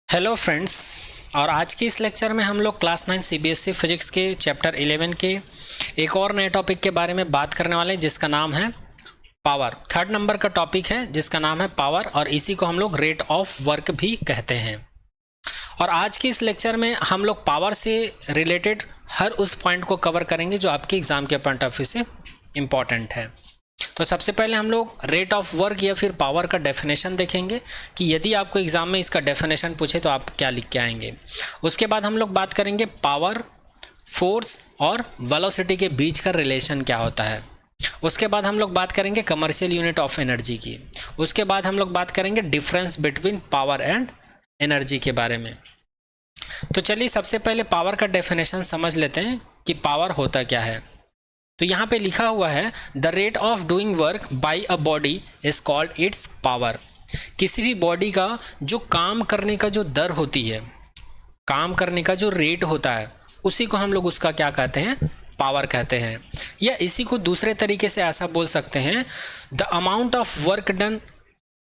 Hello friends. और आज के इस लेक्चर में हम लोग क्लास 9 सीबीएसई फिजिक्स के चैप्टर 11 के एक और नए टॉपिक के बारे में बात करने वाले हैं जिसका नाम है पावर। थर्ड नंबर का टॉपिक है जिसका नाम है पावर और इसी को हम लोग रेट ऑफ वर्क भी कहते हैं। और आज की इस लेक्चर में हम लोग पावर से रिलेटेड हर उस पॉइंट को कवर करेंगे जो आपके एग्जाम के पॉइंट ऑफ व्यू से इम्पॉर्टेंट है। तो सबसे पहले हम लोग रेट ऑफ वर्क या फिर पावर का डेफिनेशन देखेंगे कि यदि आपको एग्जाम में इसका डेफिनेशन पूछे तो आप क्या लिख के आएंगे। उसके बाद हम लोग बात करेंगे पावर, फोर्स और वेलोसिटी के बीच का रिलेशन क्या होता है। उसके बाद हम लोग बात करेंगे कमर्शियल यूनिट ऑफ एनर्जी की। उसके बाद हम लोग बात करेंगे difference between power and energy के बारे में। तो चलिए सबसे पहले पावर का डेफिनेशन समझ लेते हैं कि पावर होता क्या है। तो यहाँ पे लिखा हुआ है the rate of doing work by a body is called its power. किसी भी बॉडी का जो काम करने का जो दर होती है, काम करने का जो रेट होता है, उसी को हम लोग उसका क्या कहते हैं, पावर कहते हैं। या इसी को दूसरे तरीके से ऐसा बोल सकते हैं the amount of work done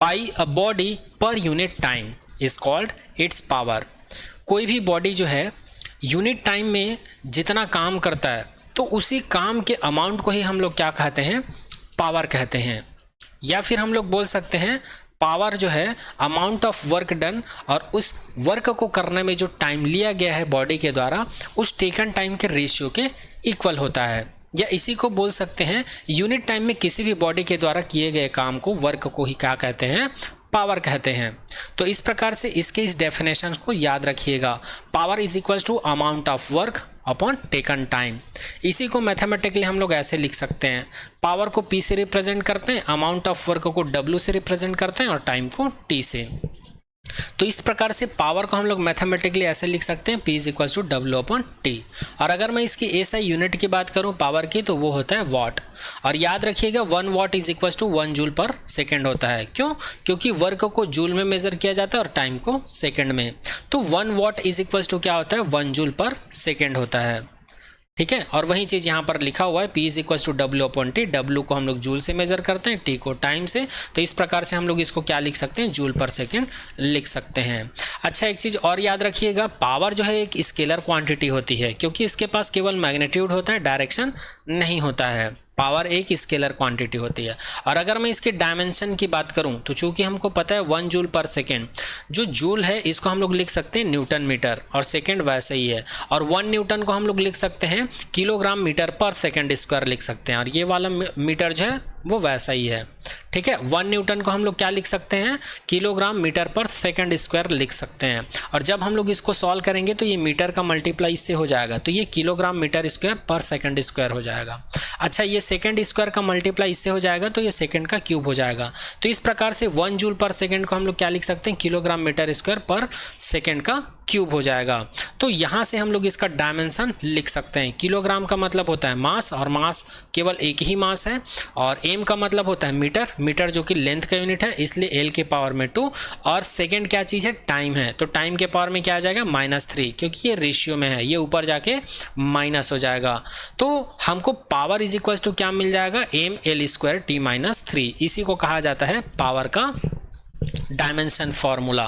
by a body per unit time is called its power. कोई भी बॉडी जो है यूनिट टाइम में जितना काम करता है तो उसी काम के अमाउंट को ही हम लोग क्या कहते हैं, पावर कहते हैं। या फिर हम लोग बोल सकते हैं पावर जो है अमाउंट ऑफ वर्क डन, और उस वर्क को करने में जो टाइम लिया गया है बॉडी के द्वारा उस टेकन टाइम के रेशियो के इक्वल होता है। या इसी को बोल सकते हैं यूनिट टाइम में किसी भी बॉडी के द्वारा किए गए काम को, वर्क को ही क्या कहते हैं, पावर कहते हैं। तो इस प्रकार से इसके इस डेफिनेशन को याद रखिएगा। Power is equal to amount of work upon taken time. इसी को मैथमेटिकली हम लोग ऐसे लिख सकते हैं, पावर को P से रिप्रेजेंट करते हैं, अमाउंट ऑफ वर्क को W से रिप्रेजेंट करते हैं और टाइम को T से। तो इस प्रकार से पावर को हम लोग मैथमेटिकली ऐसे लिख सकते हैं P is equal to W upon T। और अगर मैं इसकी SI यूनिट की बात करूं पावर की तो वो होता है वाट। और याद रखिएगा 1 watt is equal to 1 joule per second होता है। क्यों? क्योंकि वर्क को जूल में मेजर किया जाता है और टाइम को सेकेंड में। तो 1 वाट इज इक्वल टू क्या होता है, 1 जूल पर सेकेंड होता है। ठीक है। और वही चीज़ यहाँ पर लिखा हुआ है P is equal to W upon T। W को हम लोग जूल से मेजर करते हैं, T को टाइम से। तो इस प्रकार से हम लोग इसको क्या लिख सकते हैं, जूल पर सेकेंड लिख सकते हैं। अच्छा, एक चीज़ और याद रखिएगा, पावर जो है एक स्केलर क्वांटिटी होती है क्योंकि इसके पास केवल मैग्नीट्यूड होता है, डायरेक्शन नहीं होता है। पावर एक स्केलर क्वांटिटी होती है। और अगर मैं इसके डायमेंशन की बात करूं तो चूंकि हमको पता है 1 जूल पर सेकेंड, जो जूल है इसको हम लोग लिख सकते हैं न्यूटन मीटर और सेकेंड वैसे ही है। और 1 न्यूटन को हम लोग लिख सकते हैं किलोग्राम मीटर पर सेकेंड स्क्वायर लिख सकते हैं। और ये वाला मीटर जो है वो वैसा ही है। ठीक है। 1 न्यूटन को हम लोग क्या लिख सकते हैं, किलोग्राम मीटर पर सेकंड स्क्वायर लिख सकते हैं। और जब हम लोग इसको सॉल्व करेंगे तो ये मीटर का मल्टीप्लाई इससे हो जाएगा तो ये किलोग्राम मीटर स्क्वायर पर सेकंड स्क्वायर हो जाएगा। अच्छा, ये सेकंड स्क्वायर का मल्टीप्लाई इससे हो जाएगा तो ये सेकंड का क्यूब हो जाएगा। तो इस प्रकार से 1 जूल पर सेकंड को हम लोग क्या लिख सकते हैं, किलोग्राम मीटर स्क्वायर पर सेकंड का क्यूब हो जाएगा। तो यहाँ से हम लोग इसका डायमेंशन लिख सकते हैं। किलोग्राम का मतलब होता है मास, और मास केवल एक ही मास है। और एम का मतलब होता है मीटर, मीटर जो कि लेंथ का यूनिट है इसलिए एल के पावर में 2। और सेकंड क्या चीज़ है, टाइम है। तो टाइम के पावर में क्या आ जाएगा, -3, क्योंकि ये रेशियो में है, ये ऊपर जाके माइनस हो जाएगा। तो हमको पावर इज इक्वल टू क्या मिल जाएगा, mL² T-3। इसी को कहा जाता है पावर का डायमेंशन फॉर्मूला।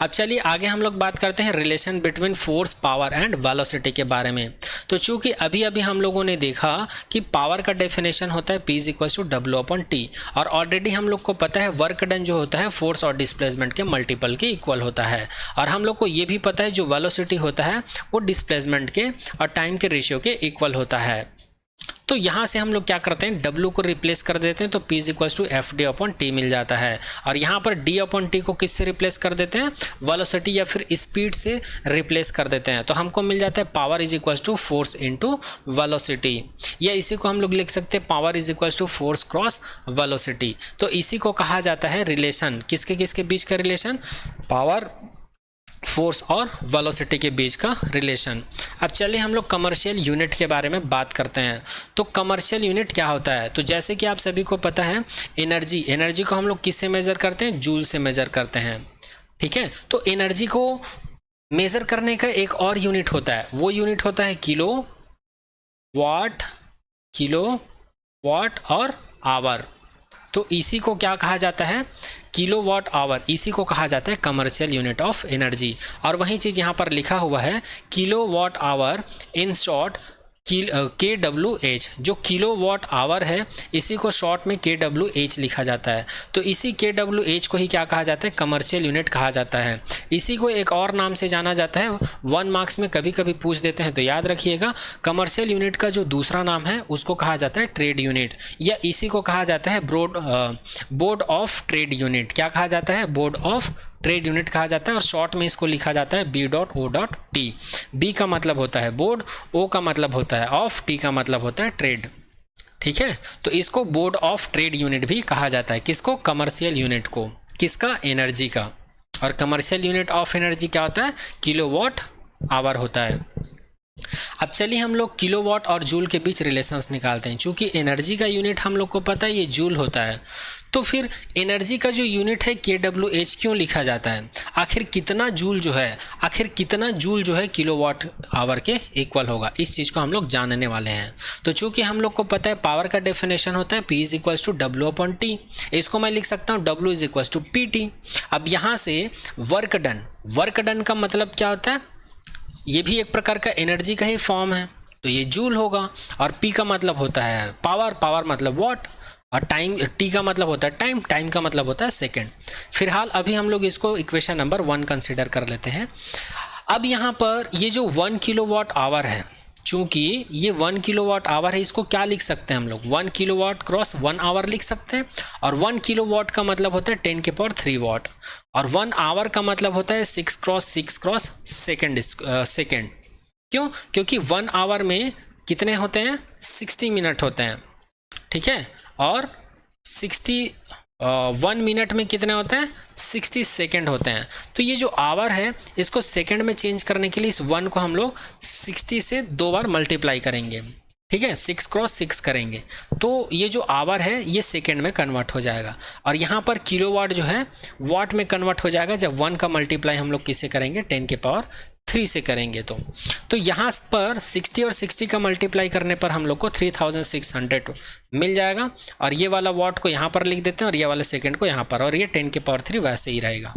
अब चलिए आगे हम लोग बात करते हैं relation between force, power and velocity के बारे में। तो चूंकि अभी अभी हम लोगों ने देखा कि पावर का डेफिनेशन होता है P is equal to W upon T, और ऑलरेडी हम लोग को पता है वर्क डन जो होता है फोर्स और डिस्प्लेसमेंट के मल्टीपल के इक्वल होता है। और हम लोग को ये भी पता है जो वेलोसिटी होता है वो डिस्प्लेसमेंट के और टाइम के रेशियो के इक्वल होता है। तो यहाँ से हम लोग क्या करते हैं, W को रिप्लेस कर देते हैं तो P is equal to FD upon T मिल जाता है। और यहाँ पर D अपॉन T को किससे रिप्लेस कर देते हैं, वेलोसिटी या फिर स्पीड से रिप्लेस कर देते हैं। तो हमको मिल जाता है power is equal to force into velocity. या इसी को हम लोग लिख सकते हैं power is equal to force cross velocity. तो इसी को कहा जाता है रिलेशन, किसके किसके बीच का रिलेशन, पावर, फोर्स और वेलोसिटी के बीच का रिलेशन। अब चलिए हम लोग कमर्शियल यूनिट के बारे में बात करते हैं। तो कमर्शियल यूनिट क्या होता है, तो जैसे कि आप सभी को पता है एनर्जी को हम लोग किससे मेजर करते हैं, जूल से मेजर करते हैं। ठीक है। तो एनर्जी को मेजर करने का एक और यूनिट होता है, वो यूनिट होता है किलो वाट और आवर। तो इसी को क्या कहा जाता है, किलोवाट आवर, इसी को कहा जाता है कमर्शियल यूनिट ऑफ एनर्जी। और वही चीज़ यहाँ पर लिखा हुआ है kilowatt hour, in short KWH, जो किलोवाट आवर है इसी को शॉर्ट में KWH लिखा जाता है। तो इसी KWH को ही क्या कहा जाता है, कमर्शियल यूनिट कहा जाता है। इसी को एक और नाम से जाना जाता है, 1 मार्क्स में कभी कभी पूछ देते हैं तो याद रखिएगा, कमर्शियल यूनिट का जो दूसरा नाम है उसको कहा जाता है ट्रेड यूनिट, या इसी को कहा जाता है बोर्ड ऑफ ट्रेड यूनिट। क्या कहा जाता है, बोर्ड ऑफ ट्रेड यूनिट कहा जाता है, और शॉर्ट में इसको लिखा जाता है B.O.T। B का मतलब होता है बोर्ड, O का मतलब होता है ऑफ, T का मतलब होता है ट्रेड। ठीक है, तो इसको बोर्ड ऑफ ट्रेड यूनिट भी कहा जाता है। किसको, कमर्शियल यूनिट को, किसका, एनर्जी का। और कमर्शियल यूनिट ऑफ एनर्जी क्या होता है, किलोवाट आवर होता है। अब चलिए हम लोग किलोवाट और जूल के बीच रिलेशंस निकालते हैं। चूंकि एनर्जी का यूनिट हम लोग को पता है ये जूल होता है, तो फिर एनर्जी का जो यूनिट है KWH क्यों लिखा जाता है, आखिर कितना जूल जो है किलोवाट आवर के इक्वल होगा, इस चीज़ को हम लोग जानने वाले हैं। तो चूंकि हम लोग को पता है पावर का डेफिनेशन होता है P = W/T, इसको मैं लिख सकता हूँ W = PT। अब यहाँ से वर्क डन का मतलब क्या होता है, ये भी एक प्रकार का एनर्जी का ही फॉर्म है, तो ये जूल होगा। और P का मतलब होता है पावर मतलब वॉट, और टाइम, T का मतलब होता है टाइम का मतलब होता है सेकेंड। फिलहाल अभी हम लोग इसको इक्वेशन नंबर 1 कंसिडर कर लेते हैं। अब यहाँ पर ये जो 1 किलोवाट आवर है, चूंकि ये 1 किलोवाट आवर है, इसको क्या लिख सकते हैं हम लोग, 1 किलोवाट क्रॉस 1 आवर लिख सकते हैं। और 1 किलोवाट का मतलब होता है 10⁻³ वाट, और 1 आवर का मतलब होता है 6 × 6 सेकेंड। क्यों, क्योंकि 1 आवर में कितने होते हैं, 60 मिनट होते हैं। ठीक है, और 1 मिनट में कितने होते हैं, 60 सेकेंड होते हैं। तो ये जो आवर है इसको सेकेंड में चेंज करने के लिए इस 1 को हम लोग 60 से 2 बार मल्टीप्लाई करेंगे। ठीक है, 6 × 6 करेंगे, तो ये जो आवर है ये सेकेंड में कन्वर्ट हो जाएगा। और यहाँ पर किलोवाट जो है वाट में कन्वर्ट हो जाएगा जब 1 का मल्टीप्लाई हम लोग किससे करेंगे, 10⁻³ से करेंगे। तो यहाँ पर 60 और 60 का मल्टीप्लाई करने पर हम लोग को 3600 मिल जाएगा। और ये वाला वाट को यहाँ पर लिख देते हैं और ये वाला सेकेंड को यहाँ पर, और ये 10⁻³ वैसे ही रहेगा।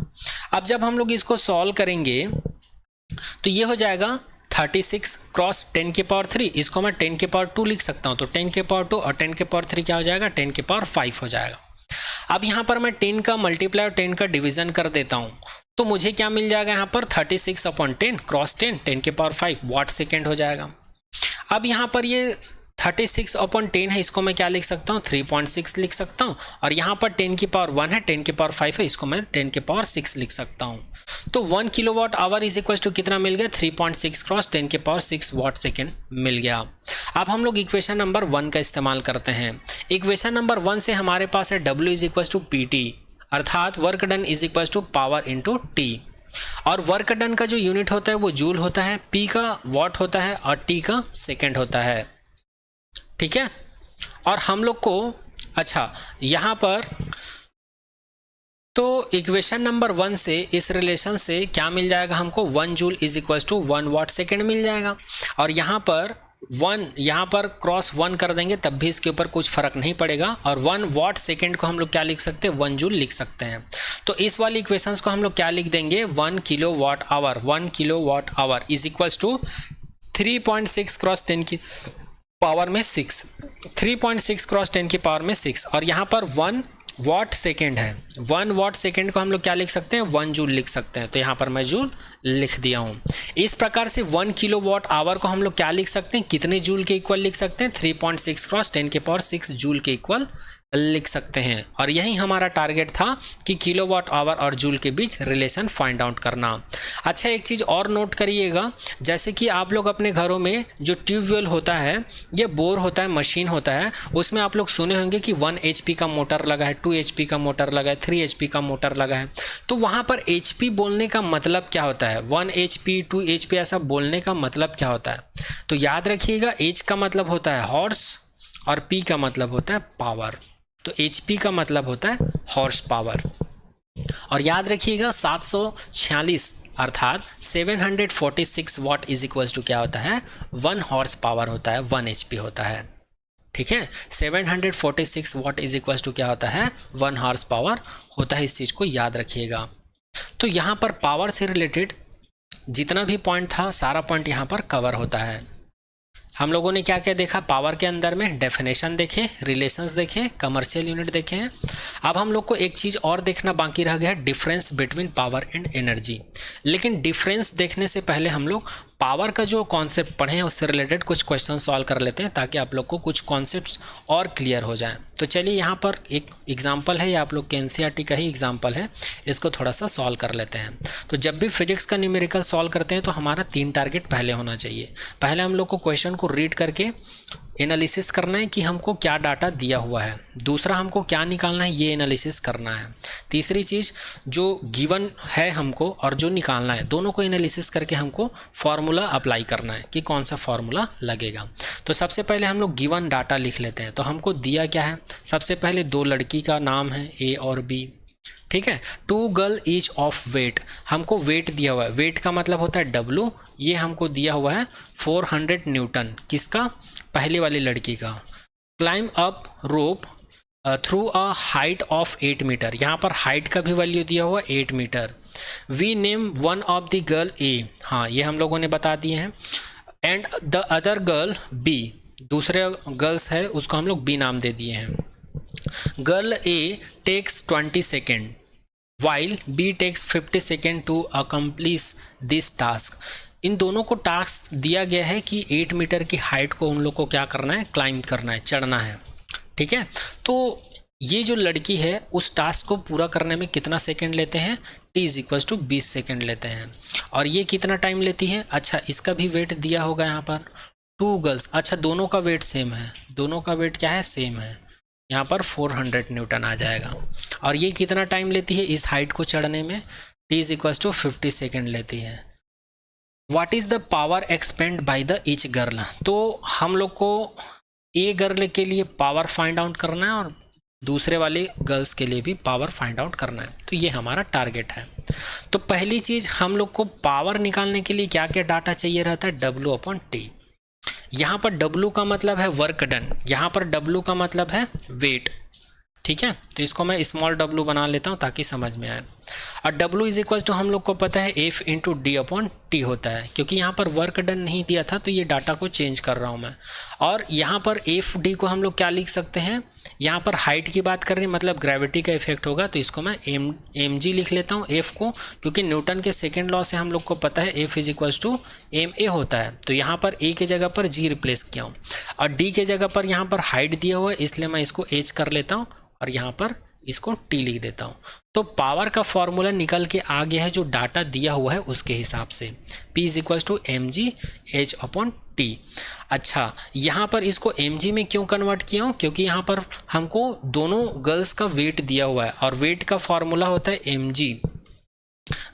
अब जब हम लोग इसको सॉल्व करेंगे तो ये हो जाएगा 36 × 10⁻³, इसको मैं 10⁻² लिख सकता हूँ। तो 10⁻² और 10⁻³ क्या हो जाएगा, 10⁻5 हो जाएगा। अब यहाँ पर मैं 10 का मल्टीप्लाई और 10 का डिवीजन कर देता हूँ, तो मुझे क्या मिल जाएगा यहाँ पर 36/10 क्रॉस 10 10⁻5 वाट सेकेंड हो जाएगा। अब यहाँ पर ये 36/10 है, इसको मैं क्या लिख सकता हूँ, 3.6 लिख सकता हूँ। और यहाँ पर 10⁻1 है, 10⁻5 है, इसको मैं 10⁻6 लिख सकता हूँ। तो 1 kilowatt hour is equal to कितना मिल गया, 3.6 क्रॉस 10⁻6 वाट सेकेंड मिल गया। अब हम लोग इक्वेशन नंबर 1 का इस्तेमाल करते हैं। इक्वेशन नंबर 1 से हमारे पास है W is equal to PT, अर्थात work done is equal to power into T। और वर्क डन का जो यूनिट होता है वो जूल होता है, P का वाट होता है और T का सेकेंड होता है। ठीक है, और हम लोग को अच्छा यहाँ पर तो इक्वेशन नंबर 1 से इस रिलेशन से क्या मिल जाएगा हमको, 1 joule is equal to 1 watt second मिल जाएगा। और यहाँ पर क्रॉस 1 कर देंगे तब भी इसके ऊपर कुछ फर्क नहीं पड़ेगा। और 1 वाट सेकेंड को हम लोग क्या लिख सकते हैं, 1 जूल लिख सकते हैं। तो इस वाली इक्वेशंस को हम लोग क्या लिख देंगे, 1 kilowatt hour is equal to 3.6 cross 10 की पावर में 6, 3.6 क्रॉस 10 की पावर में 6। और यहाँ पर 1 वाट सेकेंड है, 1 वाट सेकेंड को हम लोग क्या लिख सकते हैं, 1 जूल लिख सकते हैं। तो यहाँ पर मैं जूल लिख दिया हूँ। इस प्रकार से 1 किलोवाट आवर को हम लोग क्या लिख सकते हैं, कितने जूल के इक्वल लिख सकते हैं, 3.6 क्रॉस 10⁻6 जूल के इक्वल लिख सकते हैं। और यही हमारा टारगेट था कि किलोवाट आवर और जूल के बीच रिलेशन फाइंड आउट करना। अच्छा, एक चीज़ और नोट करिएगा, जैसे कि आप लोग अपने घरों में जो ट्यूबवेल होता है, ये बोर होता है, मशीन होता है, उसमें आप लोग सुने होंगे कि 1 HP का मोटर लगा है, 2 HP का मोटर लगा है, 3 HP का मोटर लगा है। तो वहाँ पर HP बोलने का मतलब क्या होता है, 1 HP 2 HP ऐसा बोलने का मतलब क्या होता है। तो याद रखिएगा, H का मतलब होता है हॉर्स और P का मतलब होता है पावर। तो HP का मतलब होता है हॉर्स पावर। और याद रखिएगा 746 अर्थात 746 वाट इज इक्वल टू क्या होता है, 1 हॉर्स पावर होता है, 1 HP होता है। ठीक है। 746 वाट इज इक्वल टू क्या होता है, 1 हॉर्स पावर होता है। इस चीज़ को याद रखिएगा। तो यहाँ पर पावर से रिलेटेड जितना भी पॉइंट था सारा पॉइंट यहाँ पर कवर होता है। हम लोगों ने क्या क्या देखा पावर के अंदर में, डेफिनेशन देखे, रिलेशंस देखे, कमर्शियल यूनिट देखे हैं। अब हम लोग को एक चीज़ और देखना बाकी रह गया, difference between power and energy. लेकिन डिफरेंस देखने से पहले हम लोग पावर का जो कॉन्सेप्ट पढ़े हैं उससे रिलेटेड कुछ क्वेश्चन सॉल्व कर लेते हैं ताकि आप लोग को कुछ कॉन्सेप्ट्स और क्लियर हो जाएं। तो चलिए यहाँ पर एक एग्जांपल है, ये आप लोग के एनसीईआरटी का ही एग्जांपल है, इसको थोड़ा सा सॉल्व कर लेते हैं। तो जब भी फिजिक्स का न्यूमेरिकल सॉल्व करते हैं तो हमारा 3 टारगेट पहले होना चाहिए। पहले हम लोग को क्वेश्चन को रीड करके एनालिसिस करना है कि हमको क्या डाटा दिया हुआ है। दूसरा, हमको क्या निकालना है ये एनालिसिस करना है। तीसरी चीज़, जो गिवन है हमको और जो निकालना है दोनों को एनालिसिस करके हमको फार्मूला अप्लाई करना है कि कौन सा फार्मूला लगेगा। तो सबसे पहले हम लोग गिवन डाटा लिख लेते हैं। तो हमको दिया क्या है, सबसे पहले 2 लड़की का नाम है ए और बी, ठीक है। 2 गर्ल ईच ऑफ वेट, हमको वेट दिया हुआ है, वेट का मतलब होता है W, ये हमको दिया हुआ है 400 न्यूटन, किसका, पहली वाली लड़की का। Climb up rope through a height of 8 metre, यहाँ पर हाइट का भी वैल्यू दिया हुआ 8 metre. We name one of the girl A, हाँ ये हम लोगों ने बता दिए हैं। And the other girl B, दूसरे गर्ल्स है उसको हम लोग बी नाम दे दिए हैं। Girl A takes 20 second while B takes 50 second to accomplish this task. इन दोनों को टास्क दिया गया है कि 8 मीटर की हाइट को उन लोग को क्या करना है, क्लाइंब करना है, चढ़ना है, ठीक है। तो ये जो लड़की है उस टास्क को पूरा करने में कितना सेकंड लेते हैं, t is equal to 20 second लेते हैं। और ये कितना टाइम लेती है, अच्छा इसका भी वेट दिया होगा यहाँ पर 2 गर्ल्स, अच्छा दोनों का वेट सेम है, दोनों का वेट क्या है, सेम है, यहाँ पर 400 न्यूटन आ जाएगा। और ये कितना टाइम लेती है इस हाइट को चढ़ने में, t is equal to 50 second लेती है। What is the power expend by the each girl, तो हम लोग को ए गर्ल के लिए पावर फाइंड आउट करना है और दूसरे वाले गर्ल्स के लिए भी पावर फाइंड आउट करना है। तो ये हमारा टारगेट है। तो पहली चीज़ हम लोग को पावर निकालने के लिए क्या क्या डाटा चाहिए रहता है, W/T। यहाँ पर W का मतलब है वर्क डन, यहाँ पर W का मतलब है वेट, ठीक है। तो इसको मैं स्मॉल w बना लेता हूँ ताकि समझ में आए। और W इज इक्वल टू हम लोग को पता है F इंटू D/T होता है, क्योंकि यहाँ पर वर्क डन नहीं दिया था तो ये डाटा को चेंज कर रहा हूँ मैं। और यहाँ पर FD को हम लोग क्या लिख सकते हैं, यहाँ पर हाइट की बात कर रहे हैं मतलब ग्रेविटी का इफेक्ट होगा, तो इसको मैं mg लिख लेता हूँ F को, क्योंकि न्यूटन के सेकेंड लॉ से हम लोग को पता है F is equal to ma होता है। तो यहाँ पर a के जगह पर g रिप्लेस किया हूँ और d के जगह पर यहाँ पर हाइट दिया हुआ है इसलिए मैं इसको h कर लेता हूँ और यहाँ पर इसको t लिख देता हूँ। तो पावर का फॉर्मूला निकल के आ गया है जो डाटा दिया हुआ है उसके हिसाब से, P is equal to mg h/T। अच्छा यहाँ पर इसको mg में क्यों कन्वर्ट किया हूँ, क्योंकि यहाँ पर हमको दोनों गर्ल्स का वेट दिया हुआ है और वेट का फॉर्मूला होता है mg,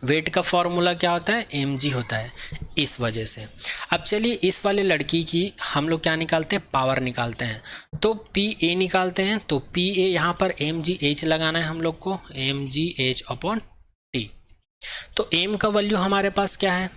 वेट का फॉर्मूला क्या होता है, mg होता है, इस वजह से। अब चलिए इस वाले लड़की की हम लोग क्या निकालते हैं, पावर निकालते हैं। तो PA निकालते हैं, तो PA यहाँ पर mgh लगाना है हम लोग को, mgh/T। तो m का वैल्यू हमारे पास क्या है,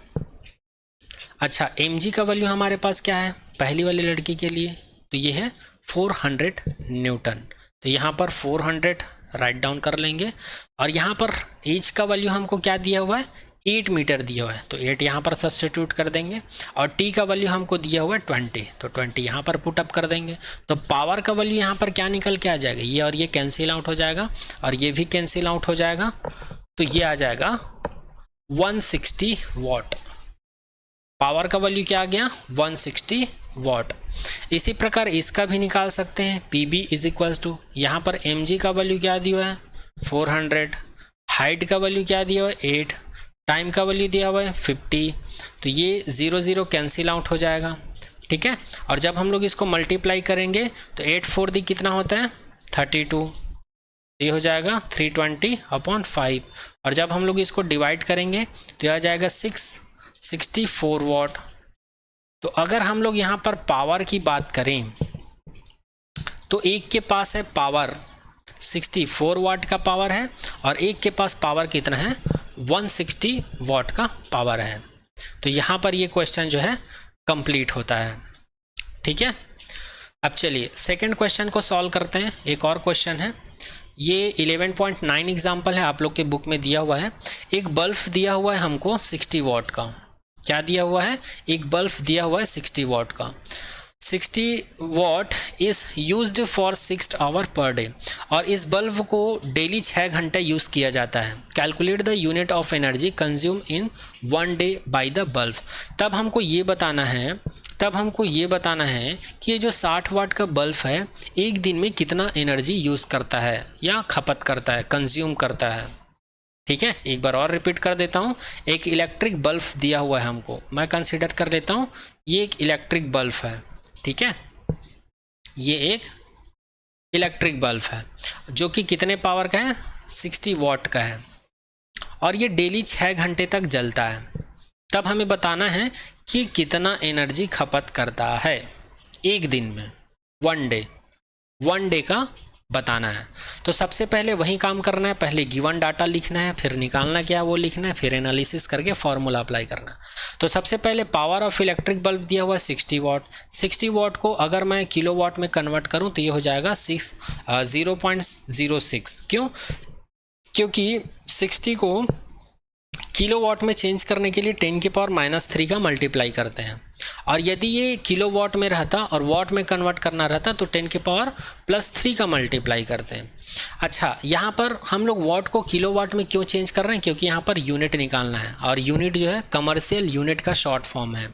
अच्छा mg का वैल्यू हमारे पास क्या है पहली वाली लड़की के लिए, तो ये है 400 न्यूटन। तो यहाँ पर 400 राइट डाउन कर लेंगे और यहाँ पर h का वैल्यू हमको क्या दिया हुआ है, 8 मीटर दिया हुआ है, तो 8 यहाँ पर सब्स्टिट्यूट कर देंगे। और t का वैल्यू हमको दिया हुआ है 20, तो 20 यहाँ पर पुट अप कर देंगे। तो पावर का वैल्यू यहाँ पर क्या निकल के आ जाएगा, ये और ये कैंसिल आउट हो जाएगा और ये भी कैंसिल आउट हो जाएगा, तो ये आ जाएगा 160 वाट। पावर का वैल्यू क्या आ गया, 160 वाट। इसी प्रकार इसका भी निकाल सकते हैं, PB इज इक्वल टू, यहाँ पर mg का वैल्यू क्या दिया हुआ है 400, हाइट का वैल्यू क्या दिया हुआ है 8, टाइम का वैल्यू दिया हुआ है 50, तो ये 0 0 कैंसिल आउट हो जाएगा, ठीक है। और जब हम लोग इसको मल्टीप्लाई करेंगे तो 8 4 दी कितना होता है 32, ये हो जाएगा 320/5। और जब हम लोग इसको डिवाइड करेंगे तो यह आ जाएगा 664 वाट। तो अगर हम लोग यहाँ पर पावर की बात करें तो एक के पास है पावर 64 वाट का पावर है और एक के पास पावर कितना है 160 वाट का पावर है। तो यहाँ पर ये क्वेश्चन जो है कंप्लीट होता है, ठीक है। अब चलिए सेकंड क्वेश्चन को सॉल्व करते हैं। एक और क्वेश्चन है, ये 11.9 एग्जाम्पल है, आप लोग के बुक में दिया हुआ है। एक बल्ब दिया हुआ है हमको 60 वाट का। क्या दिया हुआ है? एक बल्ब दिया हुआ है 60 वाट का। 60 watt is used for 6 hour per day, और इस बल्ब को डेली 6 घंटे यूज़ किया जाता है। Calculate the unit of energy consume in 1 day by the bulb. तब हमको ये बताना है कि ये जो 60 वाट का बल्ब है एक दिन में कितना एनर्जी यूज़ करता है या खपत करता है, कंज्यूम करता है। ठीक है, एक बार और रिपीट कर देता हूँ। एक इलेक्ट्रिक बल्ब दिया हुआ है हमको, मैं कंसीडर कर लेता हूँ ये एक इलेक्ट्रिक बल्ब है। ठीक है, ये एक इलेक्ट्रिक बल्ब है जो कि कितने पावर का है? 60 वाट का है, और ये डेली 6 घंटे तक जलता है। तब हमें बताना है कि कितना एनर्जी खपत करता है एक दिन में, 1 डे का बताना है। तो सबसे पहले वही काम करना है, पहले गिवन डाटा लिखना है, फिर निकालना क्या वो लिखना है, फिर एनालिसिस करके फॉर्मूला अप्लाई करना है। तो सबसे पहले पावर ऑफ इलेक्ट्रिक बल्ब दिया हुआ है 60 वाट। 60 वाट को अगर मैं किलोवाट में कन्वर्ट करूं तो ये हो जाएगा 0.06। क्यों? क्योंकि 60 को किलोवाट में चेंज करने के लिए 10 की पावर -3 का मल्टीप्लाई करते हैं, और यदि ये किलोवाट में रहता और वाट में कन्वर्ट करना रहता तो 10 की पावर +3 का मल्टीप्लाई करते हैं। अच्छा, यहाँ पर हम लोग वाट को किलोवाट में क्यों चेंज कर रहे हैं? क्योंकि यहाँ पर यूनिट निकालना है, और यूनिट जो है कमर्शियल यूनिट का शॉर्ट फॉर्म है।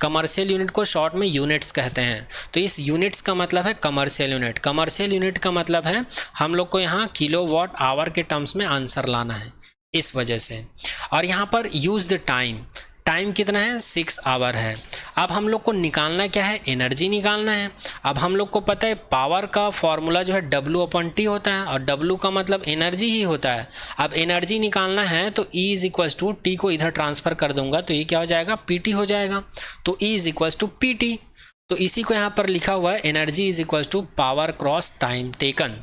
कमर्शियल यूनिट को शॉर्ट में यूनिट्स कहते हैं। तो इस यूनिट्स का मतलब है कमर्शियल यूनिट। कमर्शियल यूनिट का मतलब है हम लोग को यहाँ किलोवाट आवर के टर्म्स में आंसर लाना है, इस वजह से। और यहाँ पर यूज्ड टाइम कितना है? 6 आवर है। अब हम लोग को निकालना क्या है? एनर्जी निकालना है। अब हम लोग को पता है पावर का फॉर्मूला जो है W/T होता है, और W का मतलब एनर्जी ही होता है। अब एनर्जी निकालना है तो E = T को इधर ट्रांसफ़र कर दूंगा तो ये क्या हो जाएगा? PT हो जाएगा। तो E = PT। तो इसी को यहाँ पर लिखा हुआ है energy = power cross time taken.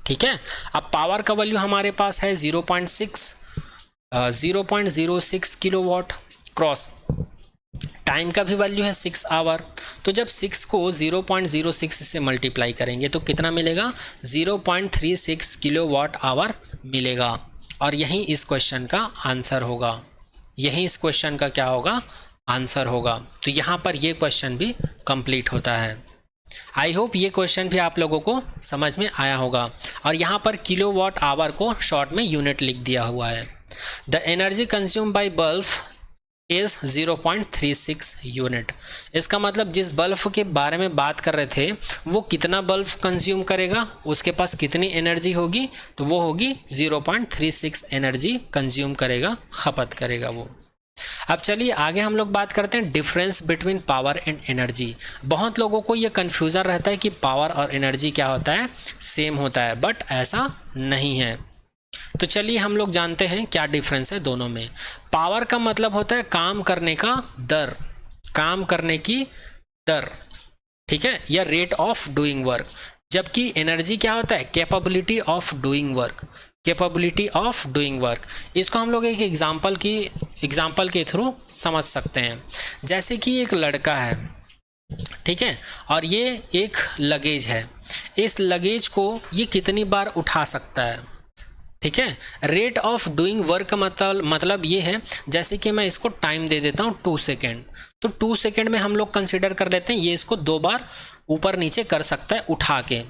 ठीक है, अब पावर का वैल्यू हमारे पास है 0.06 किलोवाट क्रॉस टाइम का भी वैल्यू है 6 आवर। तो जब 6 को 0.06 से मल्टीप्लाई करेंगे तो कितना मिलेगा? 0.36 किलोवाट आवर मिलेगा, और यही इस क्वेश्चन का आंसर होगा। यही इस क्वेश्चन का क्या होगा? आंसर होगा। तो यहाँ पर ये क्वेश्चन भी कंप्लीट होता है। आई होप ये क्वेश्चन भी आप लोगों को समझ में आया होगा। और यहाँ पर किलोवाट आवर को शॉर्ट में यूनिट लिख दिया हुआ है। The energy consume by bulb is 0.36 unit. इसका मतलब जिस बल्ब के बारे में बात कर रहे थे वो कितना बल्ब कंज्यूम करेगा, उसके पास कितनी एनर्जी होगी, तो वो होगी 0.36 एनर्जी कंज्यूम करेगा, खपत करेगा वो। अब चलिए आगे हम लोग बात करते हैं difference between power and energy. बहुत लोगों को ये कन्फ्यूज़न रहता है कि पावर और एनर्जी क्या होता है? सेम होता है, बट ऐसा नहीं है। तो चलिए हम लोग जानते हैं क्या डिफरेंस है दोनों में। पावर का मतलब होता है काम करने का दर, काम करने की दर, ठीक है, या रेट ऑफ डूइंग वर्क। जबकि एनर्जी क्या होता है? Capability of doing work, capability of doing work. इसको हम लोग एक एग्जाम्पल के थ्रू समझ सकते हैं। जैसे कि एक लड़का है, ठीक है, और ये एक लगेज है। इस लगेज को ये कितनी बार उठा सकता है? ठीक है, रेट ऑफ डूइंग वर्क का मतलब ये है, जैसे कि मैं इसको टाइम दे देता हूँ 2 सेकेंड, तो 2 सेकेंड में हम लोग कंसिडर कर लेते हैं ये इसको 2 बार ऊपर नीचे कर सकता है उठा के।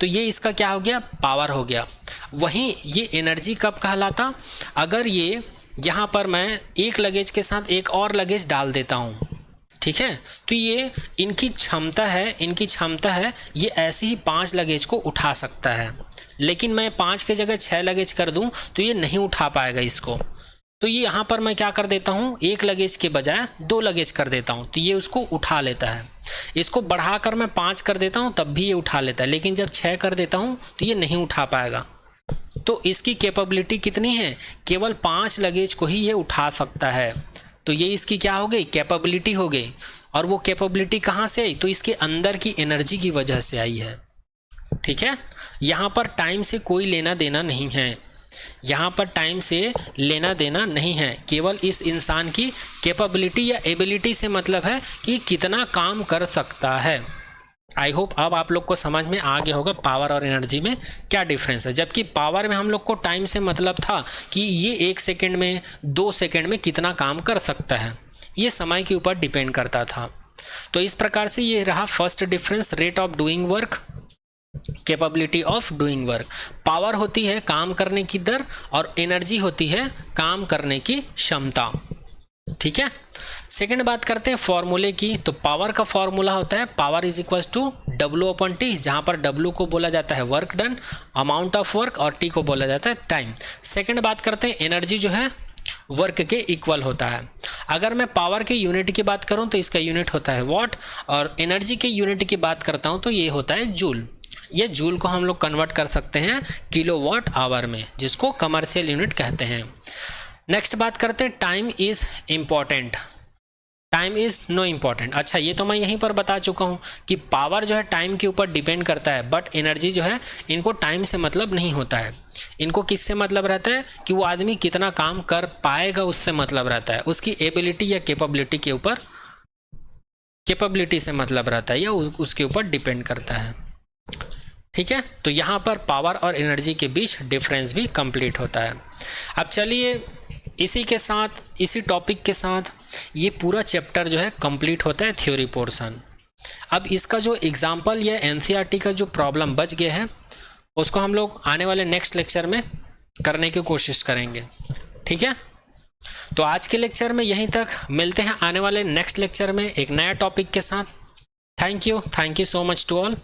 तो ये इसका क्या हो गया? पावर हो गया। वहीं ये एनर्जी कब कहलाता? अगर ये यहाँ पर मैं एक लगेज के साथ एक और लगेज डाल देता हूँ, ठीक है, तो ये इनकी क्षमता है ये ऐसे ही 5 लगेज को उठा सकता है। लेकिन मैं 5 के जगह 6 लगेज कर दूं तो ये नहीं उठा पाएगा इसको। तो ये यहाँ पर मैं क्या कर देता हूँ, एक लगेज के बजाय 2 लगेज कर देता हूँ, तो ये उसको उठा लेता है। इसको बढ़ाकर मैं 5 कर देता हूँ तब भी ये उठा लेता है, लेकिन जब 6 कर देता हूँ तो ये नहीं उठा पाएगा। तो इसकी कैपेबिलिटी कितनी है? केवल 5 लगेज को ही ये उठा सकता है। तो ये इसकी क्या हो गई? कैपेबिलिटी हो गई। और वो कैपेबिलिटी कहाँ से आई? तो इसके अंदर की एनर्जी की वजह से आई है। ठीक है, यहाँ पर टाइम से कोई लेना देना नहीं है, यहाँ पर टाइम से लेना देना नहीं है। केवल इस इंसान की कैपेबिलिटी या एबिलिटी से मतलब है कि कितना काम कर सकता है। आई होप अब आप लोग को समझ में आ गया होगा पावर और एनर्जी में क्या डिफरेंस है। जबकि पावर में हम लोग को टाइम से मतलब था कि ये 1 सेकेंड में 2 सेकेंड में कितना काम कर सकता है, ये समय के ऊपर डिपेंड करता था। तो इस प्रकार से ये रहा first difference, rate of doing work, capability of doing work. Power होती है काम करने की दर और एनर्जी होती है काम करने की क्षमता। ठीक है, सेकंड बात करते हैं फॉर्मूले की। तो पावर का फॉर्मूला होता है power is equal to W/T, जहां पर W को बोला जाता है work done, amount of work, और T को बोला जाता है टाइम। सेकंड बात करते हैं एनर्जी जो है वर्क के इक्वल होता है। अगर मैं पावर के यूनिट की बात करूं तो इसका यूनिट होता है वॉट, और एनर्जी के यूनिट की बात करता हूं तो ये होता है जूल। ये जूल को हम लोग कन्वर्ट कर सकते हैं किलोवाट आवर में, जिसको कमर्शियल यूनिट कहते हैं। नेक्स्ट बात करते हैं time is important, time is no important. अच्छा, ये तो मैं यहीं पर बता चुका हूँ कि पावर जो है टाइम के ऊपर डिपेंड करता है, बट एनर्जी जो है इनको टाइम से मतलब नहीं होता है। इनको किससे मतलब रहता है कि वो आदमी कितना काम कर पाएगा, उससे मतलब रहता है। उसकी एबिलिटी या कैपेबिलिटी के ऊपर, कैपेबिलिटी से मतलब रहता है या उसके ऊपर डिपेंड करता है। ठीक है, तो यहाँ पर पावर और एनर्जी के बीच डिफरेंस भी कंप्लीट होता है। अब चलिए इसी के साथ, इसी टॉपिक के साथ ये पूरा चैप्टर जो है कंप्लीट होता है थ्योरी पोर्शन। अब इसका जो एग्जाम्पल या एनसीईआरटी का जो प्रॉब्लम बच गया है उसको हम लोग आने वाले नेक्स्ट लेक्चर में करने की कोशिश करेंगे। ठीक है, तो आज के लेक्चर में यहीं तक, मिलते हैं आने वाले नेक्स्ट लेक्चर में एक नया टॉपिक के साथ। Thank you so much to all.